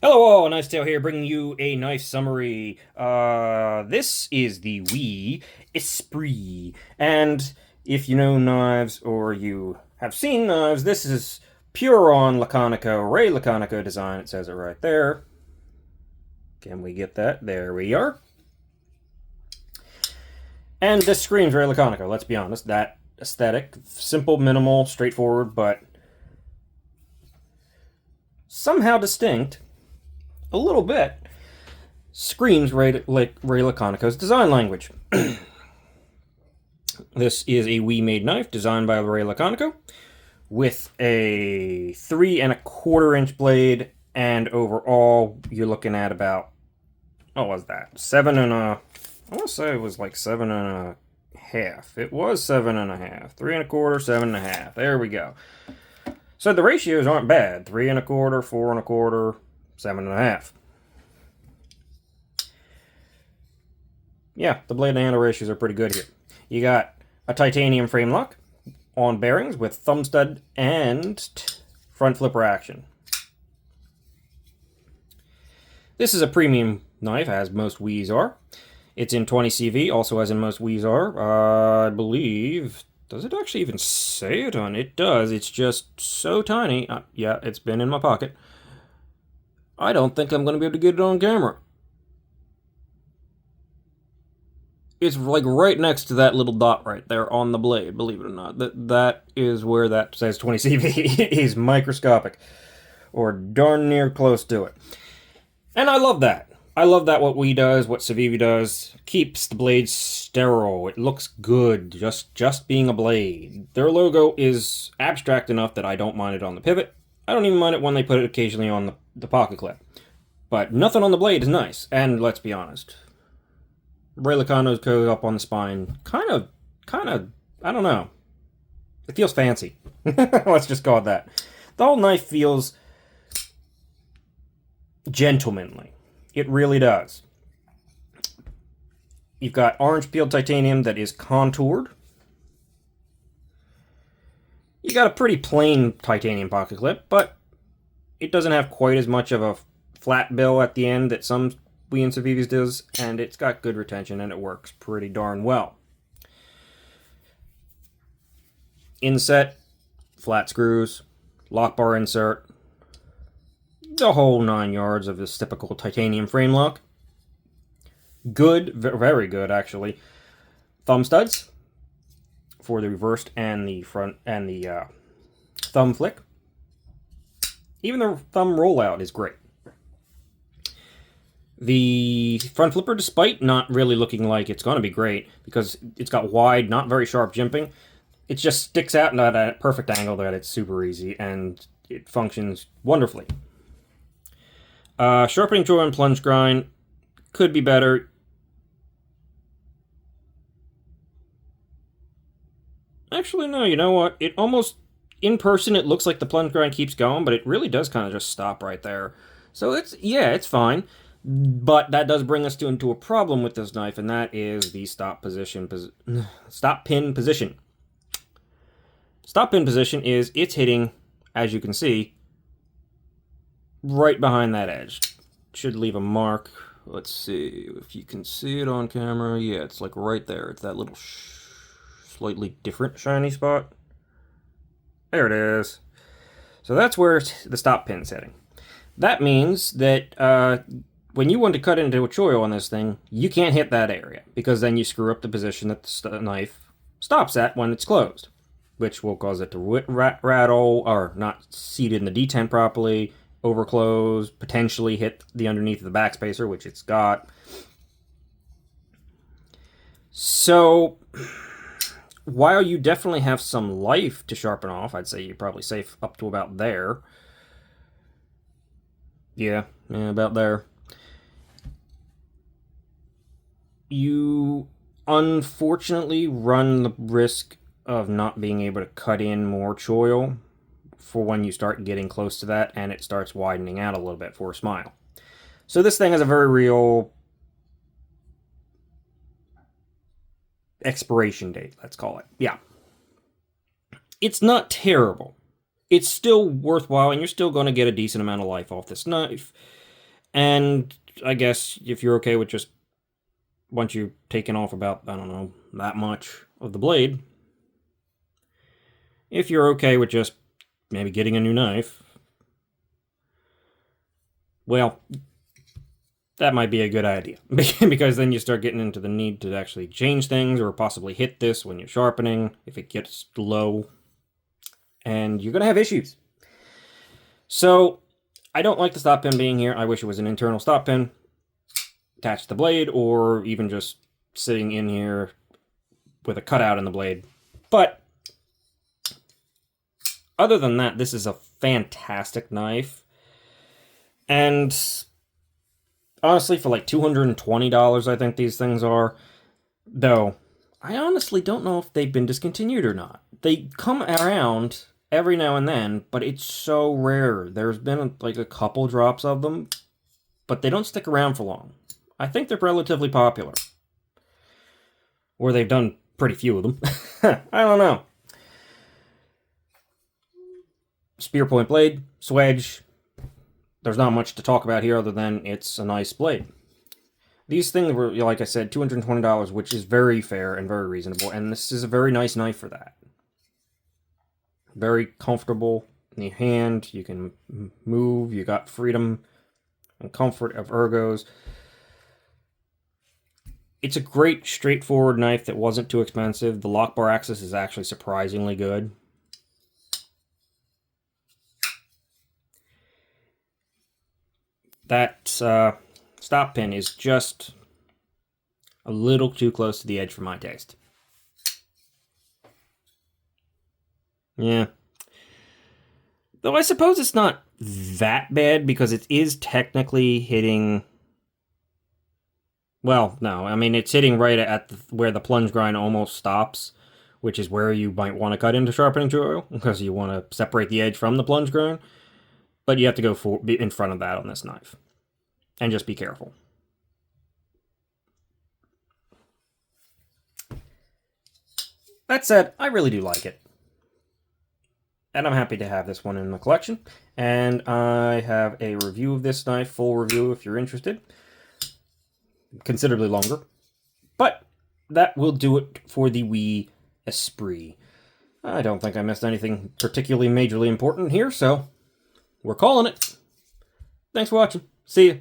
Hello all, Nice Tale here, bringing you a knife summary. This is the WE Esprit, and if you know knives or you have seen knives, this is pure on Laconico, Ray Laconico Design. It says it right there. Can we get that? There we are. And this screams Ray Laconico, let's be honest. That aesthetic, simple, minimal, straightforward, but somehow distinct. A little bit. Screams Ray Laconico's design language. This is a WE-made knife designed by Ray Laconico with a 3¼ inch blade, and overall you're looking at about, what was that? I want to say it was like 7½. It was 7½. 3¼ 7½. There we go. So the ratios aren't bad. 3¼ 4¼ 7½. Yeah, the blade and handle ratios are pretty good here. You got a titanium frame lock on bearings with thumb stud and front flipper action. This is a premium knife, as most WEs are. It's in 20 CV, also as in most WEs are. I believe... Does it actually even say it on? It does. It's just so tiny. Yeah, it's been in my pocket. I don't think I'm going to be able to get it on camera. It's like right next to that little dot right there on the blade, believe it or not. That is where that says 20 CV. It is microscopic, or darn near close to it. And I love that. I love that what WE does, what Civivi does, keeps the blade sterile. It looks good, just being a blade. Their logo is abstract enough that I don't mind it on the pivot. I don't even mind it when they put it occasionally on the pocket clip. But nothing on the blade is nice, and let's be honest. Ray Laconico up on the spine, kind of, I don't know. It feels fancy. Let's just call it that. The whole knife feels gentlemanly. It really does. You've got orange peeled titanium that is contoured. You got a pretty plain titanium pocket clip, but it doesn't have quite as much of a flat bill at the end that some WE and Civivi's does, and it's got good retention and it works pretty darn well. Inset, flat screws, lock bar insert, the whole 9 yards of this typical titanium frame lock. Good, very good actually. Thumb studs for the reversed and the front and the thumb flick. Even the thumb rollout is great. The front flipper, despite not really looking like it's going to be great, because it's got wide, not very sharp jimping, it just sticks out at a perfect angle that it's super easy, and it functions wonderfully. Sharpening tool and plunge grind could be better. Actually, no, you know what? It almost, in person, it looks like the plunge grind keeps going, but it really does kind of just stop right there. So it's fine. But that does bring us into a problem with this knife, and that is the stop pin position. Stop pin position is it's hitting, as you can see, right behind that edge. Should leave a mark. Let's see if you can see it on camera. Yeah, it's like right there. It's that little slightly different shiny spot. There it is. So that's where the stop pin's hitting. That means that when you want to cut into a choil on this thing, you can't hit that area, because then you screw up the position that the knife stops at when it's closed, which will cause it to rattle, or not seat in the detent properly, overclose, potentially hit the underneath of the backspacer, which it's got. So, while you definitely have some life to sharpen off, I'd say you're probably safe up to about there. Yeah, about there. You unfortunately run the risk of not being able to cut in more choil for when you start getting close to that and it starts widening out a little bit for a smile. So this thing has a very real expiration date, let's call it. Yeah. It's not terrible. It's still worthwhile, and you're still going to get a decent amount of life off this knife. And I guess if you're okay with just, once you've taken off about, I don't know, that much of the blade, if you're okay with just maybe getting a new knife, well, that might be a good idea. Because then you start getting into the need to actually change things or possibly hit this when you're sharpening, if it gets low, and you're going to have issues. So, I don't like the stop pin being here. I wish it was an internal stop pin attached to the blade, or even just sitting in here with a cutout in the blade. But other than that, this is a fantastic knife. And honestly, for like $220, I think these things are. Though, I honestly don't know if they've been discontinued or not. They come around every now and then, but it's so rare. There's been like a couple drops of them, but they don't stick around for long. I think they're relatively popular. Or they've done pretty few of them. I don't know. Spear point blade, swedge. There's not much to talk about here other than it's a nice blade. These things were, like I said, $220, which is very fair and very reasonable, and this is a very nice knife for that. Very comfortable in the hand, you can move, you got freedom and comfort of ergos. It's a great, straightforward knife that wasn't too expensive. The lock bar access is actually surprisingly good. That stop pin is just a little too close to the edge for my taste. Yeah. Though I suppose it's not that bad because it is technically hitting... Well, no, I mean, it's hitting right at where the plunge grind almost stops, which is where you might want to cut into sharpening tool, because you want to separate the edge from the plunge grind. But you have to go in front of that on this knife. And just be careful. That said, I really do like it. And I'm happy to have this one in the collection. And I have a review of this knife, full review if you're interested. Considerably longer. But that will do it for the WE Esprit. I don't think I missed anything particularly majorly important here, so we're calling it. Thanks for watching. See ya.